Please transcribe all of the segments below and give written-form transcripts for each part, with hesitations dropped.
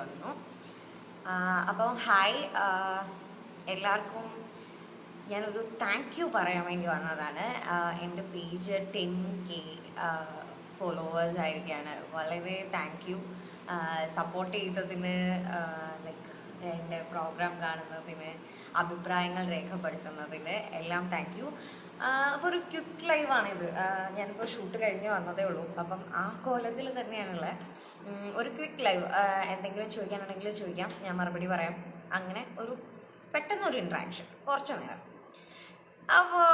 വന്നു. അപ്പം ഹായ് എല്ലാവർക്കും, ഞാനൊരു താങ്ക് യു പറയാൻ വേണ്ടി വന്നതാണ്. എൻ്റെ പേജ് 10K ഫോളോവേഴ്സ് ആയിരിക്കുകയാണ്. വളരെ താങ്ക് യു സപ്പോർട്ട് ചെയ്തതിന്, ലൈക്ക് എൻ്റെ പ്രോഗ്രാം കാണുന്നതിന്, അഭിപ്രായങ്ങൾ രേഖപ്പെടുത്തുന്നതിന് എല്ലാം താങ്ക് യു. അപ്പോൾ ഒരു ക്വിക്ക് ലൈവാണിത്. ഞാനിപ്പോൾ ഷൂട്ട് കഴിഞ്ഞ് വന്നതേ ഉള്ളൂ. അപ്പം ആ കോലത്തിൽ തന്നെയാണുള്ളത്. ഒരു ക്വിക്ക് ലൈവ്. എന്തെങ്കിലും ചോദിക്കാനുണ്ടെങ്കിൽ ചോദിക്കാം, ഞാൻ മറുപടി പറയാം. അങ്ങനെ ഒരു പെട്ടെന്നൊരു ഇൻട്രാക്ഷൻ, കുറച്ച് നേരം. അപ്പോൾ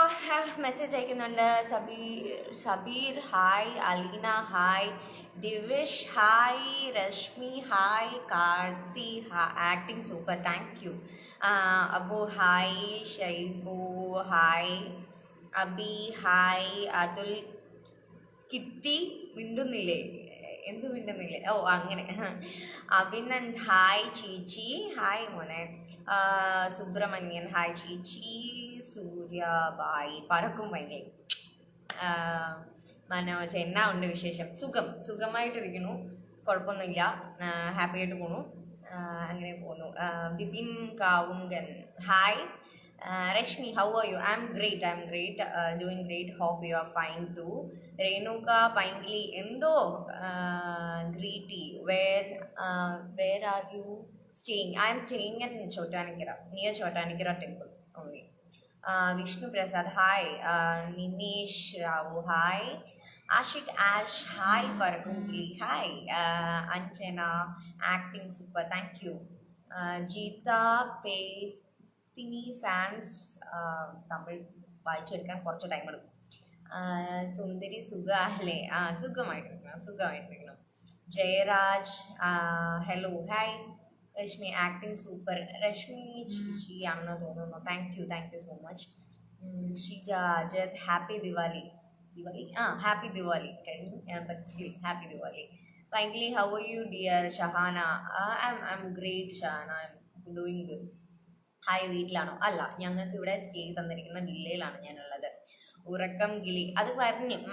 മെസ്സേജ് അയക്കുന്നുണ്ട്. Sabeer hi, Aleena hi, Divish hi, Rashmi hi, Karthi acting super thank you, Abu hi, Shaibu hi, Abi hi, Athul, Kitty മിണ്ടുന്നില്ലേ, എന്ത് മിണ്ടുന്നില്ലേ, ഓ അങ്ങനെ, അഭിനന്ദ് ഹായ്, ചീച്ചി ഹായ് മോനെ, സുബ്രഹ്മണ്യൻ ഹായ് ചീച്ചി, സൂര്യ ബായ്, പറക്കും ഭയങ്കര, മനോജ് എന്നാ ഉണ്ട് വിശേഷം, സുഖമായിട്ടിരിക്കുന്നു, കുഴപ്പമൊന്നുമില്ല, ഹാപ്പി ആയിട്ട് പോണു, അങ്ങനെ പോന്നു. Bipin Kavungan hi, Rashmi, how are you? I'm great, doing great. Hope you are fine too. Renuka Pangli, Endo, greety. Where are you staying? I am staying in Chotanikira, near Chotanikira temple only. Vishnu Prasad, hi. Nimesh Rao, hi. Ashik Ash, hi. Paragungli, hi. Anjana, acting super, thank you. Jeeta Pethi fans, Tamil വായിച്ചെടുക്കാൻ കുറച്ച് time എടുക്കും. സുന്ദരി സുഖ അല്ലേ? സുഖമായിട്ടിരിക്കണം. Jayaraj hello hi. Rashmi acting super. Rashmi ചേച്ചി ആണെന്ന് തോന്നുന്നു. Thank you so much. Sheeja Ajath happy Diwali. Happy Diwali കഴിഞ്ഞു, happy Diwali. Finally how are you dear Shahana? I am great Shahana, I am doing good. Hi, വീട്ടിലാണോ? അല്ല, ഞങ്ങൾക്ക് ഇവിടെ സ്റ്റേ തന്നിരിക്കുന്ന വില്ലയിലാണ് ഞാനുള്ളത്. ഉറക്കം കിളി അത്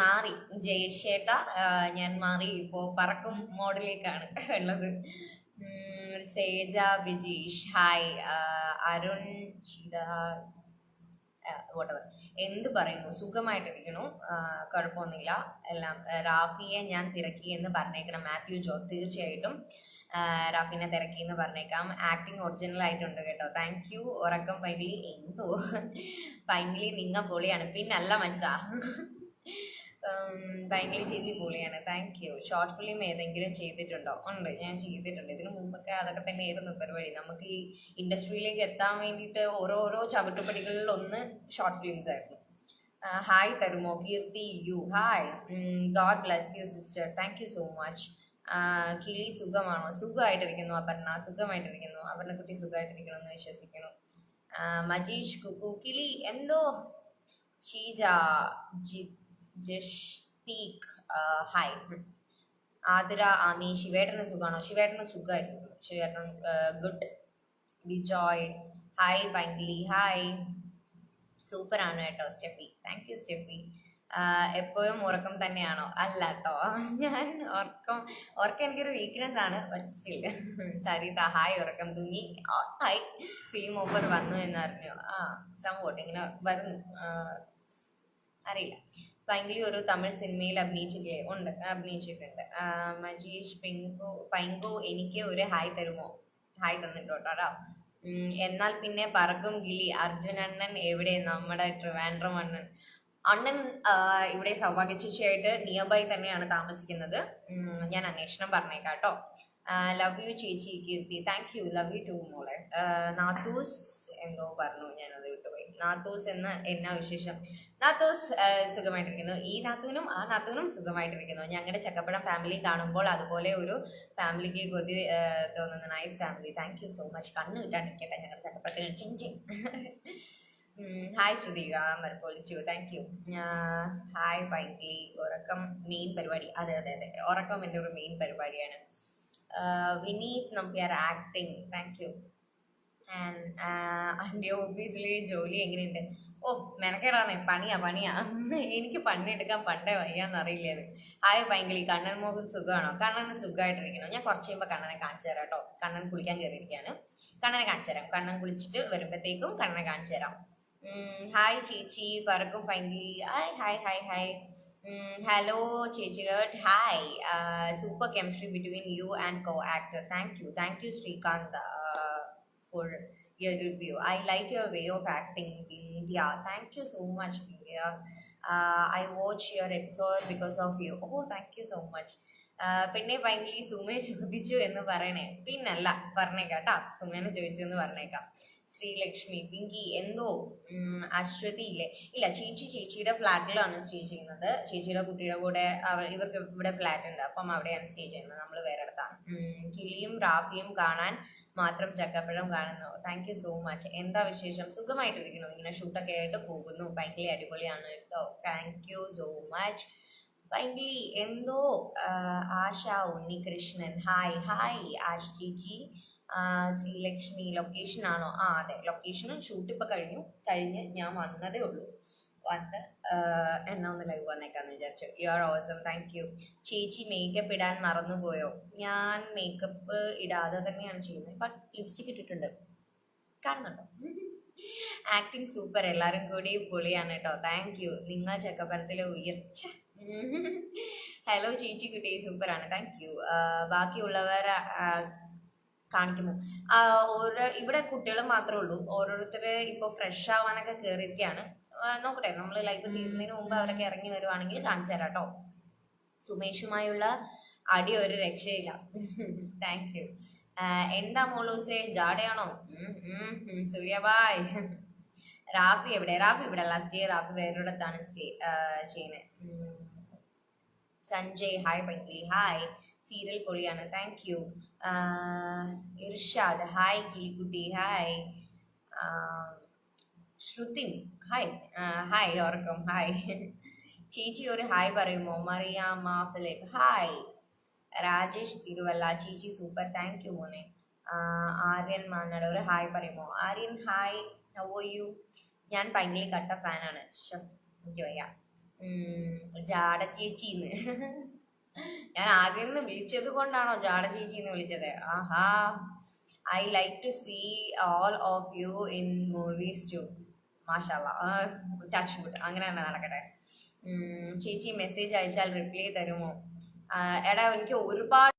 മാറി ജയശേട്ട, ഞാൻ മാറി, ഇപ്പോൾ പറക്കും മോഡിലേക്കാണ് ഉള്ളത്. സേജ ബിജീഷ് ഹായ്. അരുൺ ചിര വോട്ടവർ എന്ത് പറയുന്നു? സുഖമായിട്ടിരിക്കണു, കുഴപ്പമൊന്നുമില്ല എല്ലാം. റാഫിയെ ഞാൻ തിരക്കി എന്ന് പറഞ്ഞേക്കണം. മാത്യു ജോർജ് തീർച്ചയായിട്ടും റാഫിനെ തിരക്കി എന്ന് പറഞ്ഞേക്കാം. ആക്ടിങ് ഒറിജിനൽ ആയിട്ടുണ്ട് കേട്ടോ. Thank U. ഉറക്കം പൈങ്കിളി എന്തോ പൈങ്കിളി നിങ്ങ പൊളിയാണ്. പിന്നല്ല മച്ചാ, പൈങ്കിളി ചേച്ചി പൊളിയാണ്. Thank U. ഷോർട്ട് ഫിലിം ഏതെങ്കിലും ചെയ്തിട്ടുണ്ടോ? ഉണ്ട്, ഞാൻ ചെയ്തിട്ടുണ്ട്. ഇതിനു മുമ്പൊക്കെ അതൊക്കെ തന്നെ ആയിരുന്നു പരിപാടി. നമുക്ക് ഈ ഇൻഡസ്ട്രിയിലേക്ക് എത്താൻ വേണ്ടിയിട്ട് ഓരോരോ ചവിട്ടുപടികളിൽ ഒന്ന് ഷോർട്ട് ഫിലിംസ് ആയിരുന്നു. ഹായ് തരുമോ? Keerthi you hi. God bless you sister, thank you so much. കിളി സുഖമാണോ? സുഖമായിട്ടിരിക്കുന്നു അപർണ, സുഖമായിട്ടിരിക്കുന്നു. അപർണക്കുട്ടി സുഖമായിട്ടിരിക്കണം എന്ന് വിശ്വസിക്കുന്നു. മജീഷ് കുക്കു കിളി എന്തോ. ഷീജ ജഷ്തീക് ഹായ്. ആതിര ആമി ശിവേട്ടന് സുഖമാണോ? ശിവേട്ടന് സുഖമായിട്ടിരിക്കുന്നു. ശിവേട്ടൻ ഗുഡ്. ബിജോയ് ഹായ്. പൈങ്കിളി ഹായ്. സൂപ്പറാണ് കേട്ടോ സ്റ്റെഫി. Thank you Steffi. എപ്പോഴും ഉറക്കം തന്നെയാണോ? അല്ല കേട്ടോ, ഞാൻ ഉറക്കം എനിക്കൊരു വീക്ക്നെസ് ആണ്. But still. സരിത ഹായ്. ഉറക്കം തൂങ്ങി. ഹായ്. ഫിലിം ഓഫർ വന്നു എന്നറിഞ്ഞു. സംഭവം ഇങ്ങനെ വരുന്നു, അറിയില്ല. പൈങ്കിളി ഒരു തമിഴ് സിനിമയിൽ അഭിനയിച്ചില്ലേ? ഉണ്ട്, അഭിനയിച്ചിട്ടുണ്ട്. മജീഷ് പൈങ്കു എനിക്ക് ഒരു ഹായ് തരുമോ? ഹായ് തന്നിട്ടോട്ടോ. എന്നാൽ പിന്നെ പറക്കും കിളി അർജുനണ്ണൻ എവിടെ? നമ്മുടെ ട്രിവാൻഡ്രം അണ്ണൻ ഇവിടെ സൗഭാഗ്യ ചേച്ചിയായിട്ട് നിയർ ബൈ തന്നെയാണ് താമസിക്കുന്നത്. ഞാൻ അന്വേഷണം പറഞ്ഞേക്കാം കേട്ടോ. ലവ് യു ചേച്ചി Keerthi. Thank you. Love you too മോളെ. നാത്തൂസ് എന്തോ പറഞ്ഞു, ഞാനത് വിട്ടുപോയി. നാത്തൂസ് എന്നാ വിശേഷം? നാത്തൂസ് സുഖമായിട്ടിരിക്കുന്നു. ഈ നാത്തൂനും ആ നാത്തൂനും സുഖമായിട്ടിരിക്കുന്നു. ഞങ്ങളുടെ ചക്കപ്പഴം ഫാമിലി കാണുമ്പോൾ അതുപോലെ ഒരു ഫാമിലിക്ക് കൊതി തോന്നുന്ന nice family. Thank you so much. കണ്ണ് കിട്ടാണ്ടിരിക്കട്ടെ ഞങ്ങളുടെ ചക്കപ്പഴത്തിന്. ചിങ്. ഹായ് ശ്രുതി പൊളിച്ചു. Thank you. ഹായ് പൈങ്കിളി. ഉറക്കം മെയിൻ പരിപാടി. അതെ, ഉറക്കം എൻ്റെ ഒരു മെയിൻ പരിപാടിയാണ്. Vineeth Nambiar acting. Thank you. And obviously ജോലി എങ്ങനെയുണ്ട്? ഓ മെനക്കേടാണ്, പണിയാ. എനിക്ക് പണിയെടുക്കാൻ പണ്ടേ വയ്യാന്നറിയില്ലേന്ന്. ഹായ് പൈങ്കിളി, കണ്ണൻ മോഹൻ സുഖമാണോ? കണ്ണന് സുഖമായിട്ടിരിക്കണോ? ഞാൻ കുറച്ച് കഴിയുമ്പോൾ കണ്ണനെ കാണിച്ചു തരാം കേട്ടോ. കണ്ണൻ കുളിക്കാൻ കയറിയിരിക്കുകയാണ്. കണ്ണനെ കാണിച്ചു തരാം. കണ്ണൻ കുളിച്ചിട്ട് വരുമ്പോഴത്തേക്കും കണ്ണനെ കാണിച്ചു തരാം. ഹായ് ചേച്ചി പറക്കും പൈങ്കിളി. ഹായ്. ഹലോ ചേച്ചി ഗേർഡ്. Hi. Super chemistry between you and co actor. Thank you Srikanth for your review. I like your way of acting, Bindya. Thank you so much, Bindya. I watch your episode because of you. Oh, thank you so much. പിന്നെ ഭയങ്കര സുമയെ ചോദിച്ചു എന്ന് പറയണേ. പിന്നല്ല, പറഞ്ഞേക്കാട്ടാ, സുമേനെ ചോദിച്ചു എന്ന് പറഞ്ഞേക്കാം. ശ്രീലക്ഷ്മി, പിങ്കി എന്തോ അശ്വതി ഇല്ലേ? ഇല്ല, ചേച്ചിയുടെ ഫ്ലാറ്റിലാണ് സ്റ്റേ ചെയ്യുന്നത്. ചേച്ചിയുടെ കുട്ടിയുടെ കൂടെ ഇവർക്ക് ഇവിടെ ഫ്ലാറ്റ് ഉണ്ട്, അപ്പം അവിടെയാണ് സ്റ്റേ ചെയ്യുന്നത്. നമ്മൾ വേറെ അടുത്താണ്. കിളിയും റാഫിയും കാണാൻ മാത്രം ചക്കപ്പഴം കാണുന്നു. Thank you so much. എന്താ വിശേഷം? സുഖമായിട്ടിരിക്കുന്നു. ഇങ്ങനെ ഷൂട്ടൊക്കെ ആയിട്ട് പോകുന്നു. ഭയങ്കര അടിപൊളിയാണ് കേട്ടോ. Thank you so much. ഭയങ്കര എന്തോ ആശ ഉണ്ണികൃഷ്ണൻ. ഹായ് ആശ ചേച്ചി. ശ്രീലക്ഷ്മി, ലൊക്കേഷൻ ആണോ? അതെ, ലൊക്കേഷനും ഷൂട്ട് ഇപ്പൊ കഴിഞ്ഞ് ഞാൻ വന്നതേ ഉള്ളൂ. വന്ന് എന്നാ ഒന്ന് ലൈവ് വന്നേക്കാന്ന് വിചാരിച്ചു. You are awesome. Thank you. ചേച്ചി മേക്കപ്പ് ഇടാൻ മറന്നുപോയോ? ഞാൻ മേക്കപ്പ് ഇടാതെ തന്നെയാണ് ചെയ്യുന്നത്. ബട്ട് ലിപ്സ്റ്റിക് ഇട്ടിട്ടുണ്ട്, കാണുന്നുണ്ടോ? ആക്ടിങ് സൂപ്പർ, എല്ലാവരും കൂടി പൊളിയാണ് കേട്ടോ. Thank U. നിങ്ങൾ ചക്കപ്പരത്തിലെ ഉയർച്ച. ഹലോ ചേച്ചി കുട്ടി, സൂപ്പറാണ്. Thank U. ബാക്കിയുള്ളവർ കാണിക്കുമോ? ഇവിടെ കുട്ടികൾ മാത്രമേ ഉള്ളൂ. ഓരോരുത്തർ ഇപ്പോൾ ഫ്രഷ് ആവാനൊക്കെ കയറിയിരിക്കുകയാണ്. നോക്കട്ടെ, നമ്മൾ ലൈവ് തീരുന്നതിന് മുമ്പ് അവരൊക്കെ ഇറങ്ങി വരുവാണെങ്കിൽ കാണിച്ചു തരാം കേട്ടോ. സുമേഷുമായുള്ള അടി ഒരു രക്ഷയില്ല. Thank you. എന്താ മോളൂസേ, ജാടയാണോ? സൂര്യബായ്. റാഫി എവിടെ? റാഫി ഇവിടെ അല്ല സ്റ്റേ. റാഫി വേറൊരിടത്താണ് സ്റ്റേ ചെയ്യുന്നത്. സഞ്ജയ്, ഹായ് പൈക്കി. ഹായ്, സീരിയൽ പൊളിയാണ്. Thank you. ഇർഷാദ്, ഹായ് കിളിക്കുട്ടി. ഹായ്. ശ്രുതിൻ, ഹായ് ഓർക്കം. ഹായ് ചേച്ചി, ഒരു ഹായ് പറയുമോ? മറിയാമ്മ ഫിലിപ്പ്, ഹായ്. രാജേഷ് തിരുവല്ല, ചേച്ചി സൂപ്പർ. താങ്ക് യു മോനെ. ആര്യൻ മാനാട്, ഒരു ഹായ് പറയുമോ? Aryan hi, how are U? ഞാൻ ഭയങ്കര കട്ട ഫാനാണ്. എനിക്ക് വയ്യ. ജാട ചേച്ചിന്ന് ഞാൻ ആദ്യം നിന്ന് വിളിച്ചത് കൊണ്ടാണോ ജാട ചേച്ചിന്ന് വിളിച്ചത്? ആഹാ. I like to see all of you in movies too. മാഷാല്ലാ, ടച്ച് വുഡ്. അങ്ങനെ തന്നെ നടക്കട്ടെ. ചേച്ചി മെസ്സേജ് അയച്ചാൽ റിപ്ലൈ തരുമോ? എടാ, എനിക്ക് ഒരുപാട്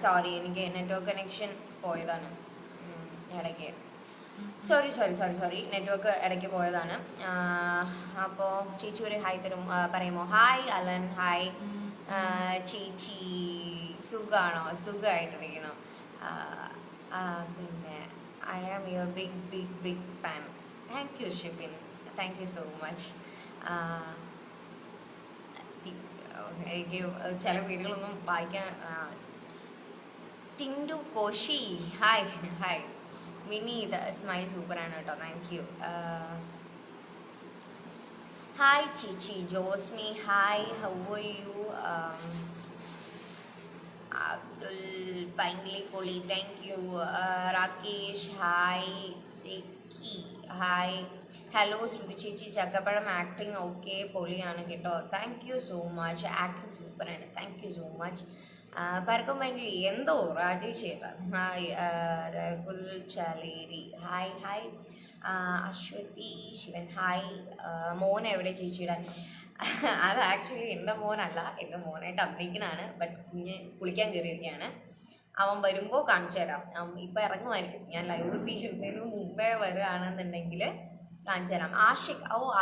സോറി, എനിക്ക് നെറ്റ്വർക്ക് കണക്ഷൻ പോയതാണ് ഇടയ്ക്ക്. സോറി, നെറ്റ്വർക്ക് ഇടയ്ക്ക് പോയതാണ്. അപ്പോൾ ചേച്ചി ഒരു ഹായ് പറയുമോ? Hi Allen. ഹായ് ചേച്ചി, സുഖമാണോ? സുഖമായിട്ടിരിക്കണോ? പിന്നെ I am your big fan. Thank you Shibin. Thank you so much. എനിക്ക് ചില പേരുകളൊന്നും വായിക്കാൻ. ടിൻഡു കോശി, ഹായ്. വിനീത്, സ്മൈൽ സൂപ്പറാണ് കേട്ടോ. Thank you. ഹായ് ചേച്ചി. Josmi, hi, how are you? Abdul, ഭയങ്കര പൊളി. Thank you. Rakesh, hi. Sekki, hi. Hello Shruthi ചേച്ചി, ചക്കപ്പഴം ആക്ടിങ് ഓക്കെ, പൊളിയാണ് കേട്ടോ. Thank you so much. Acting സൂപ്പറാണ്. Thank you so much. പറക്കും ഭയങ്കര എന്തോ രാജേഷ്, ഹായ്. രഘുൽ ചലേരി, ഹായ്. അശ്വതി ശിവൻ, ഹായ്. മോൻ എവിടെ ചേച്ചിയുടെ? അത് ആക്ച്വലി എൻ്റെ മോനല്ല, എൻ്റെ മോനായിട്ട് അഭിനയിക്കണാണ്. ബട്ട് കുളിക്കാൻ കയറിയിരിക്കുകയാണ്. അവൻ വരുമ്പോൾ കാണിച്ചു തരാം. ഇപ്പം ഇറങ്ങുമായിരിക്കും. ഞാൻ ലൈവ് തീരുന്നതിന് മുമ്പേ വരികയാണെന്നുണ്ടെങ്കിൽ കാണിച്ചു തരാം.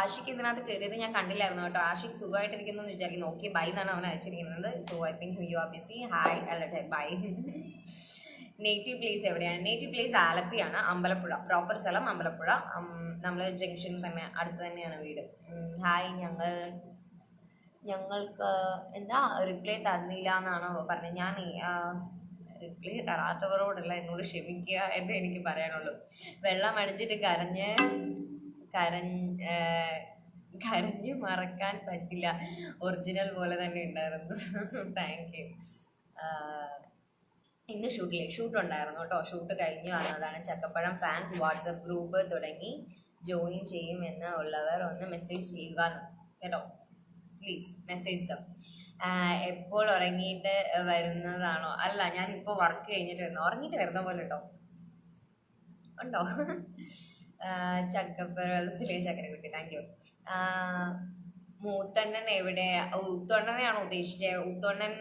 ആഷിഖ് ഇതിനകത്ത് കയറിയത് ഞാൻ കണ്ടില്ലായിരുന്നു കേട്ടോ. ആഷിഖ് സുഖമായിട്ടിരിക്കുന്നു എന്ന് വിചാരിക്കുന്നു. ഓക്കെ, ബൈ എന്നാണ് അവൻ അയച്ചിരിക്കുന്നത്. So I think you are busy. Hi, അല്ല ബൈ. നേറ്റീവ് പ്ലേസ് എവിടെയാണ്? നേറ്റീവ് പ്ലേസ് ആലപ്പിയാണ്, അമ്പലപ്പുഴ. പ്രോപ്പർ സ്ഥലം അമ്പലപ്പുഴ. നമ്മൾ ജംഗ്ഷൻ തന്നെ, അടുത്ത് തന്നെയാണ് വീട്. ഹായ്. ഞങ്ങൾക്ക് എന്താ റിപ്ലൈ തന്നില്ല എന്നാണോ പറഞ്ഞത്? ഞാൻ റിപ്ലൈ തരാത്തവരോടല്ല, എന്നോട് ക്ഷമിക്കുക എന്ന് എനിക്ക് പറയാനുള്ളൂ. വെള്ളം അടിച്ചിട്ട് കരഞ്ഞു മറക്കാൻ പറ്റില്ല. ഒറിജിനൽ പോലെ തന്നെ ഉണ്ടായിരുന്നു. Thank you. ഇന്ന് ഷൂട്ട് ഉണ്ടായിരുന്നു കേട്ടോ. ഷൂട്ട് കഴിഞ്ഞ് വന്നതാണ്. ചക്കപ്പഴം ഫാൻസ് വാട്സപ്പ് ഗ്രൂപ്പ് തുടങ്ങി, ജോയിൻ ചെയ്യുമെന്ന് ഉള്ളവർ ഒന്ന് മെസ്സേജ് ചെയ്യുക കേട്ടോ. Please message dum. എപ്പോൾ ഉറങ്ങിയിട്ട് വരുന്നതാണോ? അല്ല, ഞാൻ ഇപ്പോൾ വർക്ക് കഴിഞ്ഞിട്ട് വരുന്നു. ഉറങ്ങിയിട്ട് വരുന്ന പോലെ കേട്ടോ. ഉണ്ടോ? ചക്കപ്പഴത്തിലെ ചക്കരക്കുട്ടി, താങ്ക് യു. മൂത്തണ്ണൻ എവിടെ? ഉത്തോണ്ണനെയാണോ ഉദ്ദേശിച്ചത്? ഉത്തോണ്ണൻ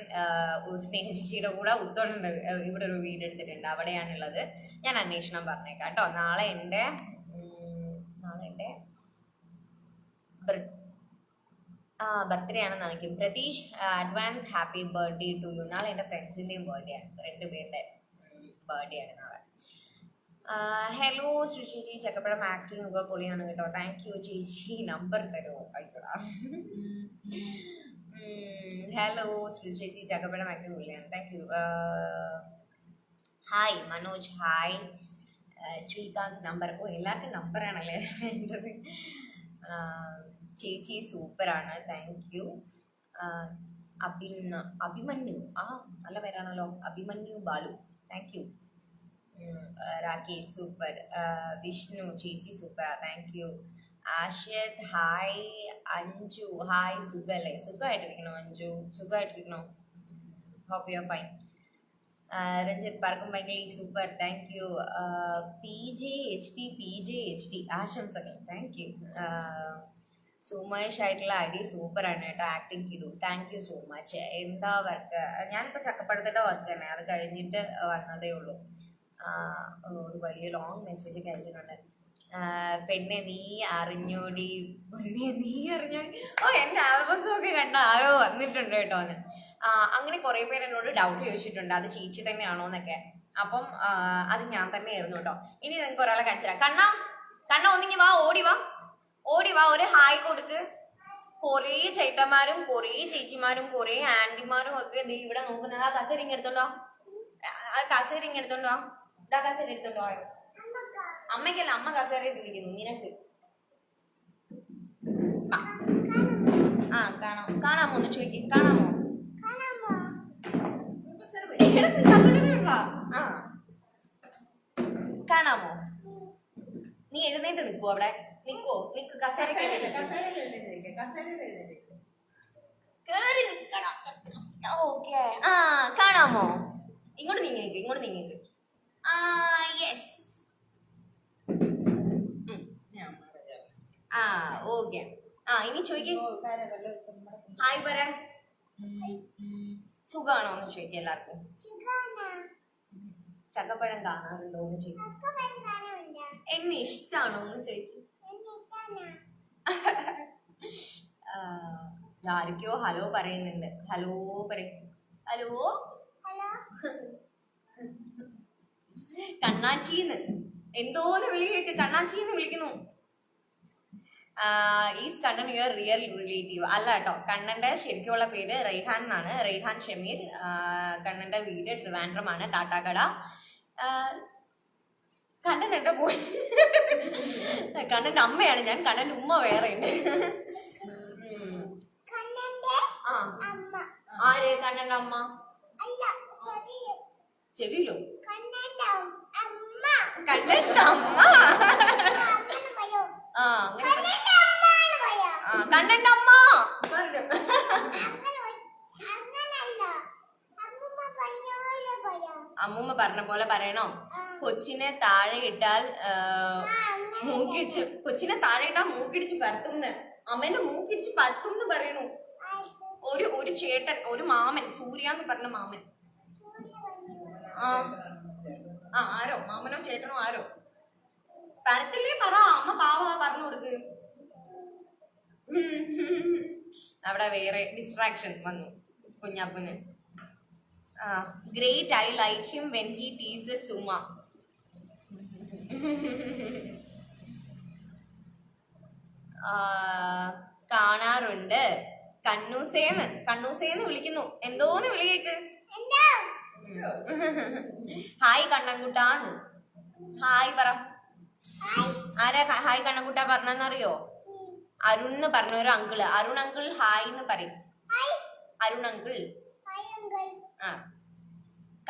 സ്നേഹശിശിയുടെ കൂടെ ഉത്തോണ്ണൻ ഇവിടെ ഒരു വീട് എടുത്തിട്ടുണ്ട്, അവിടെയാണുള്ളത്. ഞാൻ അന്വേഷണം പറഞ്ഞേക്കാം കേട്ടോ. നാളെ എൻ്റെ ബർത്ത്ഡേ ആണെന്ന് കാണിക്കും. Pratheesh, advance happy birthday to you. നാളെ എൻ്റെ ഫ്രണ്ട്സിൻ്റെയും ബർത്ത്ഡേ ആണ്, 2 പേരുടെ ബർത്ത്ഡേ ആണ് നാളെ. ഹലോ ചേച്ചി, ചക്കപ്പഴം ആക്ടിങ് ഒക്കെ പൊളിയാണ് കേട്ടോ. താങ്ക് യു ചേച്ചി. നമ്പർ തരുമോ? ആയിക്കോടാ. ഹലോ ചേച്ചി, ചക്കപ്പഴം ആക്ടിങ് പൊളിയാണ്. Thank you. Hi Manoj, hi Sreekanth. Number, എല്ലാവർക്കും നമ്പറാണല്ലേ വേണ്ടത്. ചേച്ചി സൂപ്പറാണ്, താങ്ക് യു. അഭിമന്യു, നല്ല പേരാണല്ലോ. Abhimanyu Balu, thank you. Rakesh super. Vishnu, ചേച്ചി super, thank you. Ashith, hi. Anju, hi. സുഖല്ലേ? സുഖമായിട്ടിരിക്കണോ അഞ്ജു? സുഖമായിട്ടിരിക്കണോ? Hope you are fine. Ranjith, പറക്കും ഭയങ്കര super, thank you. PJ HD ആശംസകൾ, താങ്ക് യു. സുമേഷ് ആയിട്ടുള്ള അടി സൂപ്പറാണ് കേട്ടോ. ആക്ടിങ് കിടു, താങ്ക് യു സോ മച്ച്. എന്താ വർക്ക്? ഞാനിപ്പോൾ ചക്കപ്പഴത്തിൻ്റെ വർക്ക് തന്നെ, അത് കഴിഞ്ഞിട്ട് വന്നതേ ഉള്ളൂ. ഒരു വലിയ ലോങ് മെസ്സേജ് ഒക്കെ അയച്ചിട്ടുണ്ട്. പെണ്ണെ നീ അറിഞ്ഞോടി, പൊന്നെ നീ അറിഞ്ഞോടി. എൻ്റെ ആൽബംസും ഒക്കെ കണ്ട ആരോ വന്നിട്ടുണ്ട് കേട്ടോ എന്ന്. അങ്ങനെ കുറേ പേര് എന്നോട് ഡൗട്ട് ചോദിച്ചിട്ടുണ്ട്, അത് ചേച്ചി തന്നെയാണോ എന്നൊക്കെ. അപ്പം അത് ഞാൻ തന്നെയായിരുന്നു കേട്ടോ. ഇനി നിങ്ങൾക്ക് ഒരാളെ കാണിച്ചു തരാം. കണ്ണ ഒന്നിങ്ങി വാ, ഓടി വാ, ഒരു ഹായ് കൊടുക്ക്. കുറേ ചേട്ടന്മാരും കുറേ ചേച്ചിമാരും കുറേ ആന്റിമാരും ഒക്കെ ഇവിടെ നോക്കുന്നത്. ആ കസേര ഇങ്ങെടുത്തോണ്ടോ, ഇതാ കസേര എടുത്തോണ്ടോ. ആയോ? അമ്മയ്ക്കല്ല, അമ്മ കസേര ഇട്ടിരിക്കുന്നു. നിനക്ക് കാണാമോ ഒന്ന് ചോദിക്ക്. കാണാമോ? കാണാമോ? നീ എഴുന്നേറ്റ് നിൽക്കോ? അവിടെ നിക്ക് കസേര കേറി നിക്കണം. ഓക്കെ. കാണാമോ? ഇങ്ങോട്ട് നീങ്ങേക്ക്. യെസ്. ഓക്കെ. ഇനി ചോദിക്കേ. ഹായ് പറ. സുഖാണോ എന്ന് ചോദിക്കുക എല്ലാവർക്കും. ചക്കപ്പഴം കാണാറുണ്ടോ എന്ന് ചോദിക്കും. എന്നെ ഇഷ്ടാണോ എന്ന് ചോദിക്കും. ആരൊക്കെയോ ഹലോ പറയുന്നുണ്ട്. ഹലോ പറയും. ഹലോ കണ്ണാച്ചിന്ന് എന്തോന്ന് വിളി കേട്ട്. കണ്ണാച്ചിന്ന് വിളിക്കണു. Is Kannan your real relative? അല്ല കേട്ടോ, കണ്ണന്റെ ശരിക്കുള്ള പേര് റെയ്ഹാൻ എന്നാണ്. റെയ്ഹാൻ ഷമീർ. കണ്ണന്റെ വീട് ട്രിവാൻഡ്രമാണ്, കാട്ടാക്കട. കണ്ണൻ എന്റെ പോയി. കണ്ണന്റെ അമ്മയാണ് ഞാൻ, കണ്ണന്റെ ഉമ്മ വേറെ ഉണ്ട്. ആര്? കണ്ണന്റെ അമ്മ? ചെവിയിലോ? കണ്ണന്റെ അമ്മ. കണ്ണന്റെ അമ്മ. അമ്മൂമ്മ പറഞ്ഞ പോലെ പറയണോ? കൊച്ചിനെ താഴെ ഇട്ടാൽ മൂക്കിടിച്ച് പരത്തുന്ന്. അമ്മേന്റെ മൂക്കിടിച്ച് പരത്തുന്ന് പറയണു. ഒരു ചേട്ടൻ, ഒരു മാമൻ, സൂര്യാന്ന് പറഞ്ഞ മാമൻ. ആരോ മാമനോ ചേട്ടനോ ആരോ പരത്തില്ലേ പറ. അമ്മ പാവ പറഞ്ഞു കൊടുക്ക്. അവിടെ വേറെ ഡിസ്ട്രാക്ഷൻ വന്നു കുഞ്ഞപ്പന്. Great, I like him when he teases Suma. കാണാറുണ്ട്. കണ്ണൂസേന്ന് വിളിക്കുന്നു. എന്തോന്ന് വിളിയേക്ക്. ഹായ് കണ്ണൻകുട്ടാന്ന്. ഹായ് പറ. ആരാ ഹായ് കണ്ണൻകുട്ട പറഞ്ഞറിയോ? അരുൺ പറഞ്ഞ ഒരു അങ്കിള്. അരുൺ അങ്കിൾ ഹായ് എന്ന് പറയും. Arun uncle.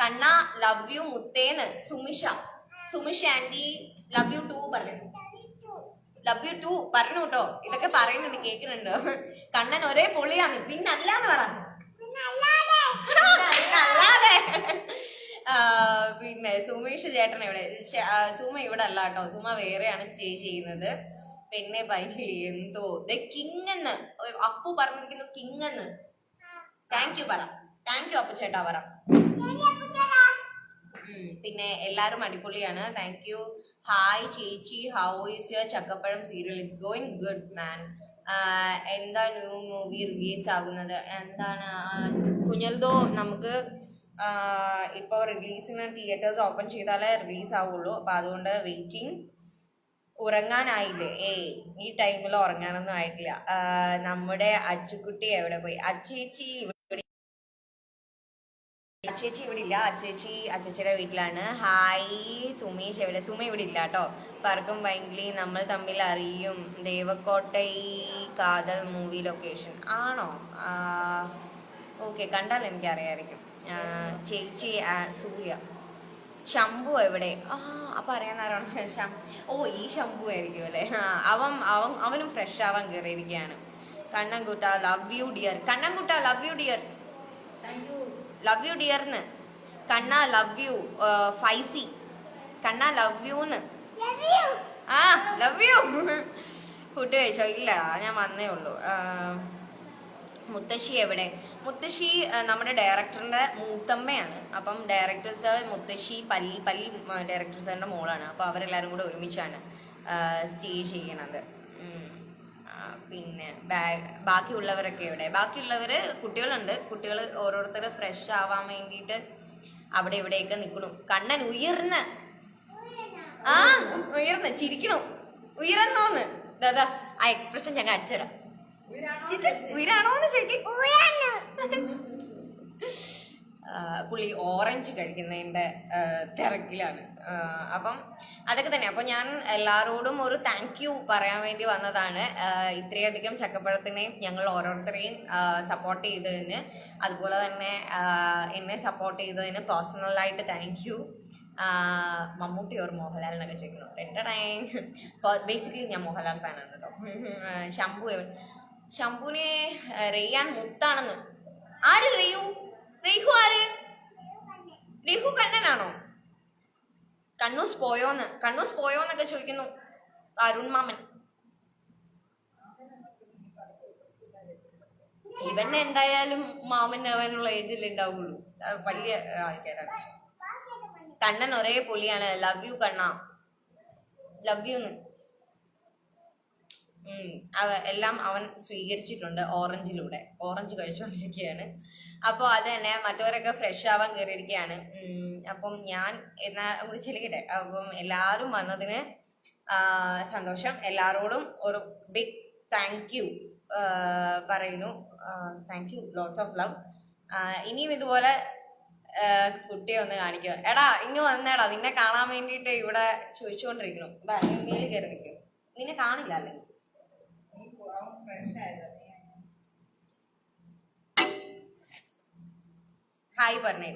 Kanna love you മുത്തേന്ന് Sumisha aunty love you too പറഞ്ഞു. ലവ് യു ടു പറഞ്ഞു കേട്ടോ. ഇതൊക്കെ പറയുന്നുണ്ട്, കേൾക്കുന്നുണ്ട്. കണ്ണൻ ഒരേ പൊളിയാണ്. പിന്നല്ലാന്ന് പറ. അല്ലാതെ പിന്നെ സുമേഷ് ചേട്ടൻ ഇവിടെ, സുമ ഇവിടെ അല്ല കേട്ടോ, സുമ വേറെയാണ് സ്റ്റേ ചെയ്യുന്നത്. പിന്നെ ബൈക്കിൽ എന്തോ കിങ് അപ്പു പറഞ്ഞിരിക്കുന്നു, കിങ് എന്ന്. താങ്ക് യു പറ, താങ്ക് യു അപ്പു ചേട്ടാ പറ. പിന്നെ എല്ലാരും അടിപൊളിയാണ്, താങ്ക് യു. ഹായ് ചേച്ചി, how is your Chakkappazham serial? It's going good man. എന്താ ന്യൂ മൂവി റിലീസ് ആകുന്നത്? എന്താണ് കുഞ്ഞൽദോ? നമുക്ക് ഇപ്പോൾ റിലീസിന് തിയേറ്റേഴ്സ് ഓപ്പൺ ചെയ്താലേ റിലീസ് ആവുള്ളൂ. അപ്പം അതുകൊണ്ട് വെയിറ്റിംഗ്. ഉറങ്ങാനായില്ലേ? ഈ ടൈമിൽ ഉറങ്ങാനൊന്നും ആയിട്ടില്ല. നമ്മുടെ അച്ചുക്കുട്ടി എവിടെ പോയി? അച്ചേച്ചി ഇവിടെ ഇല്ല. അച്ചേച്ചിയുടെ വീട്ടിലാണ്. ഹായ് സുമേഷ് എവിടെ? സുമ ഇവിടെ ഇല്ല കേട്ടോ. പറക്കും ഭയങ്കര നമ്മൾ തമ്മിൽ അറിയും. ദേവക്കോട്ടൈ കാതൽ മൂവി ലൊക്കേഷൻ ആണോ? ഓക്കെ, കണ്ടാൽ എനിക്കറിയാമായിരിക്കും. ചേച്ചി സൂര്യ. ശംഭു എവിടെ? അപ്പൊ അറിയാവുന്നവരാണ്. ഈ ശംഭു ആയിരിക്കും അല്ലേ? അവനും ഫ്രഷ് ആവാൻ കയറിയിരിക്കുകയാണ്. കണ്ണൻകുട്ട ലവ് യു ഡിയർ. കണ്ണൻകുട്ട love you dear. Love you ഡിയർന്ന്. Kanna love you. Faizy Kanna love യൂന്ന്. Love you. ഫുഡ് കഴിച്ചോ? ഇല്ലടാ, ഞാൻ വന്നേ ഉള്ളൂ. മുത്തശ്ശി എവിടെ? മുത്തശ്ശി നമ്മുടെ ഡയറക്ടറിന്റെ മൂത്തമ്മയാണ്. അപ്പം ഡയറക്ടർ സാർ മുത്തശ്ശി പല്ലി ഡയറക്ടർ സാറിന്റെ മോളാണ്. അപ്പോൾ അവരെല്ലാവരും കൂടെ ഒരുമിച്ചാണ് സ്റ്റേ ചെയ്യണത്. പിന്നെ ബാക്കിയുള്ളവരൊക്കെ എവിടെ? ബാക്കിയുള്ളവർ കുട്ടികളുണ്ട്. കുട്ടികൾ ഓരോരുത്തർ ഫ്രഷ് ആവാൻ വേണ്ടിയിട്ട് അവിടെ ഇവിടെയൊക്കെ നിൽക്കണു. കണ്ണൻ ഉയർന്ന് ചിരിക്കണു. ഉയർന്നോന്ന് ദാദാ ആ എക്സ്പ്രഷൻ ഞങ്ങൾ അയച്ചുതരാം. ഉയരാണോന്ന് ചോദിക്കും. പുള്ളി ഓറഞ്ച് കഴിക്കുന്നതിൻ്റെ തിരക്കിലാണ്. അപ്പം അതൊക്കെ തന്നെ. അപ്പം ഞാൻ എല്ലാവരോടും ഒരു താങ്ക് യു പറയാൻ വേണ്ടി വന്നതാണ്. ഇത്രയധികം ചക്കപ്പഴത്തിനെയും ഞങ്ങൾ ഓരോരുത്തരെയും സപ്പോർട്ട് ചെയ്തതിന്, അതുപോലെ തന്നെ എന്നെ സപ്പോർട്ട് ചെയ്തതിന് പേഴ്സണലായിട്ട് thank you. Mammootty or Mohanlal എന്നൊക്കെ ചോദിക്കുന്നു. ബേസിക്കലി ഞാൻ മോഹൻലാൽ ഫാനാണ് കേട്ടോ. ശംഭുവിനെ റെയ്യാൻ മുത്താണെന്ന്. ആര് റെയ്യു? റെയ്ഹു ആര്? റെയ്ഹു കണ്ണനാണോ? കണ്ണൂസ് പോയോന്നൊക്കെ ചോദിക്കുന്നു അരുൺ മാമൻ. ഇവന്നെ എന്തായാലും മാമൻ ആവാനുള്ള ഏജിൽ ഉണ്ടാവുള്ളൂ. വലിയ ആൾക്കാരാണ്. കണ്ണൻ ഒരേ പൊളിയാണ്. ലവ് യു കണ്ണ, ലവ് യുന്ന്. എല്ലാം അവൻ സ്വീകരിച്ചിട്ടുണ്ട് ഓറഞ്ചിലൂടെ. ഓറഞ്ച് കഴിച്ചുകൊണ്ടിരിക്കുകയാണ്. അപ്പോൾ അത് തന്നെ മറ്റവരൊക്കെ ഫ്രഷ് ആവാൻ കയറിയിരിക്കുകയാണ്. അപ്പം ഞാൻ എന്നാ കൂടി ചെല്ലിക്കട്ടെ. അപ്പം എല്ലാവരും വന്നതിന് സന്തോഷം. എല്ലാവരോടും ഒരു ബിഗ് താങ്ക് യു പറയുന്നു. Thank you, lots of love. ഇനിയും ഇതുപോലെ കുട്ടിയെ ഒന്ന് കാണിക്കുക. എടാ ഇങ്ങ് വന്നേടാ, നിന്നെ കാണാൻ വേണ്ടിയിട്ട് ഇവിടെ ചോദിച്ചുകൊണ്ടിരിക്കണം. മേലിൽ കയറി നിൽക്കും. നിന്നെ കാണില്ല അല്ലെങ്കിൽ. ഹായ് പറഞ്ഞേ.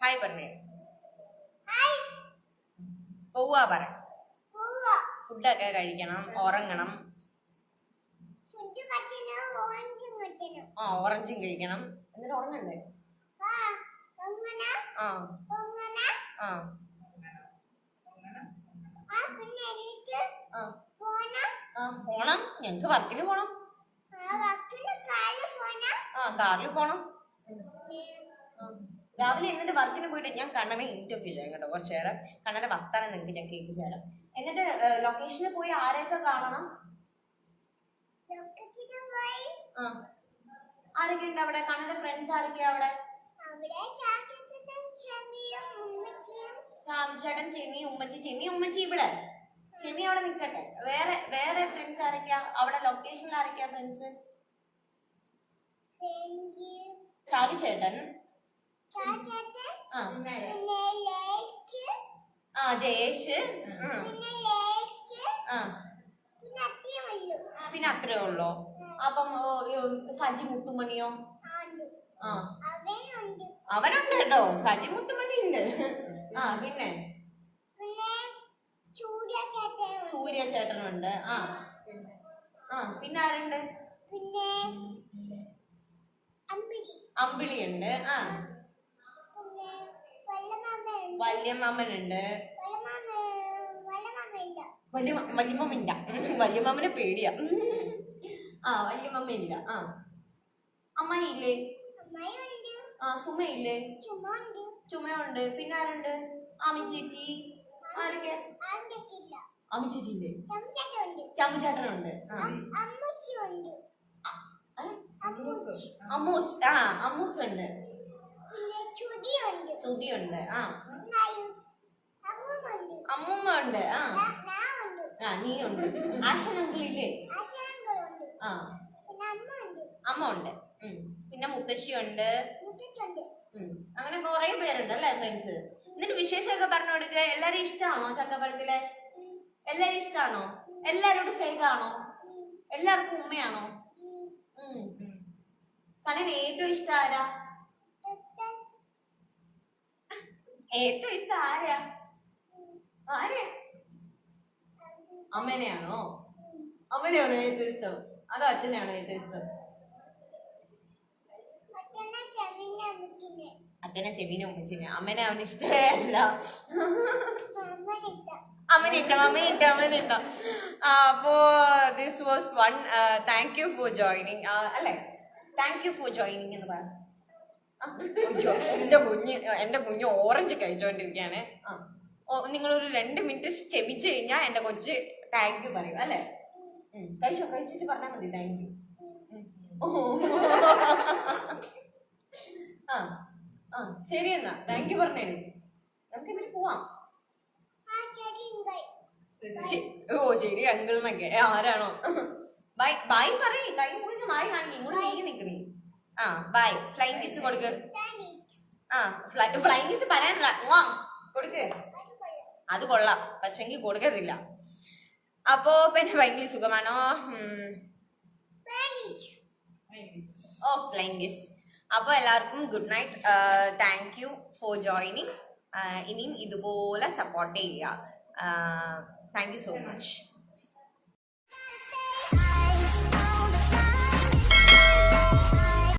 ഹായ് പറഞ്ഞേ. പോവാ പറ. ഫുഡൊക്കെ കഴിക്കണം, ഉറങ്ങണം. ഓറഞ്ചും കഴിക്കണം. എന്നിട്ട് ഉറങ്ങണ്ടേ? പോണം. ഞങ്ങക്ക് വർക്കിന് പോണം. കാറിൽ പോണം. രാവിലെ എന്നിട്ട് വർക്കിന് പോയിട്ട് ഞാൻ കണ്ണനെ ഇന്റർവ്യൂ ചെയ്യാം കേട്ടോ. കുറച്ചു നേരം കണ്ണന്റെ വർത്താനം നിങ്ങൾക്ക് ഞാൻ കേൾപ്പിച്ചു തരാം. എന്നിട്ട് ലൊക്കേഷനിൽ പോയി ആരെയൊക്കെ കാണണം? ആരൊക്കെ ഉണ്ട് അവിടെ? കണ്ണന്റെ ഫ്രണ്ട്സ് ആരൊക്കെയാ അവിടെ? ചേട്ടൻ, ചെമി, ഉമ്മച്ചി ഇവിടെ. ചെമി അവിടെ നിക്കട്ടെ. വേറെ ഫ്രണ്ട്സ് ആരൊക്കെയാ അവിടെ? ലൊക്കേഷനിൽ ആരൊക്കെയാ ഫ്രണ്ട്സ്? ചാലു ചേട്ടൻ, ജയേഷ്, പിന്നെ അത്രേ ഉള്ളോ? അപ്പം സജി മുത്തുമണിയോ? ആ അവനുണ്ട് കേട്ടോ, സജി മുത്തുമണി ഉണ്ട്. ആ പിന്നെ സൂര്യ ചേട്ടനുണ്ട്. ആ ആ പിന്നെ ആരുണ്ട്? അമ്പിളി ഉണ്ട്. ആ വല്യമാമനുണ്ട്. വല്യമാമ ഇല്ല, വല്യമാമനെ പേടിയാ. ആ വല്യമാമ ഇല്ല. ആ അമ്മായി ഇല്ലേ? ആ സുമയില്ലേ? ചുമയുണ്ട്. പിന്നെ ആരുണ്ട്? ആമി ചേച്ചി. ആരൊക്കെ? ആമി ചേച്ചി ഇല്ലേ? ചാമുചേട്ടനുണ്ട്. അമ്മൂസ്. ആ അമ്മൂസ് ഉണ്ട്. ശ്രുതിയുണ്ട്. ആ അമ്മൂമ്മ ഉണ്ട്. ആ ആ നീ ഉണ്ട്. ആശൻ അങ്കിളില്ലേ? ആ അമ്മ ഉണ്ട്. പിന്നെ മുത്തശ്ശിയുണ്ട്. അങ്ങനെ കൊറേ പേരുണ്ട് അല്ലേ ഫ്രണ്ട്സ്. എന്നിട്ട് വിശേഷമൊക്കെ പറഞ്ഞു കൊടുക്കുക. എല്ലാരും ഇഷ്ടമാണോ ചക്കപ്പഴത്തിലെ? എല്ലാരും ഇഷ്ടമാണോ? എല്ലാരോടും സ്നേഹമാണോ? എല്ലാവർക്കും ഉമ്മയാണോ? കണ്ണന് ഏറ്റവും ഇഷ്ടം ആരാ? ഏറ്റവും ഇഷ്ടം ആരാ? ആരെയാ? അമ്മേനെയാണോ? അമ്മനെയാണോ ഏറ്റവും ഇഷ്ടം? അതോ അച്ഛനെയാണോ ഏറ്റവും ഇഷ്ടം? അച്ഛനെ ചെവിനെ ഉമ്മച്ചിനെ. അമ്മനെ അവന് ഇഷ്ടമേ അല്ല. അമ്മനിട്ടോ. അപ്പോ this was one. Thank you for joining അല്ലെ? താങ്ക് യു ഫോർ ജോയിനിങ് എന്ന് പറഞ്ഞു. എന്റെ കുഞ്ഞ് ഓറഞ്ച് കഴിച്ചോണ്ടിരിക്കുകയാണ്. നിങ്ങളൊരു 2 മിനിറ്റ് ക്ഷമിച്ചു കഴിഞ്ഞാൽ എന്റെ കൊച്ച് താങ്ക് യു പറയും അല്ലെ? കഴിച്ചിട്ട് പറഞ്ഞാൽ മതി താങ്ക് യു. ആ ശരി എന്നാ താങ്ക് യു പറഞ്ഞേ. നമുക്ക് ഇതിൽ പോവാം. ഓ ശരി അങ്കിൾ എന്നൊക്കെ ആരാണോ? ബൈ ബൈ പറയ്. കൈ പോയി മായി കാണിക്കും. ഇങ്ങോട്ട് നീങ്ങി നിൽക്കുന്നേ. ആ ബൈ. ഫ്ലൈങ് കിസ് കൊടുക്ക്. ആ ഫ്ലൈങ് കിസ് പറയാനില്ല, കൊടുക്ക്. അത് കൊള്ളാം, പക്ഷെങ്കിൽ കൊടുക്കത്തില്ല. അപ്പോ പിന്നെ ഭയങ്കര സുഖമാണോ? ഓ ഫ്ലൈങ് കിസ്. അപ്പോൾ എല്ലാവർക്കും good night. Thank you for joining. ഇനിയും ഇതുപോലെ സപ്പോർട്ട് ചെയ്യുക. Thank you so much.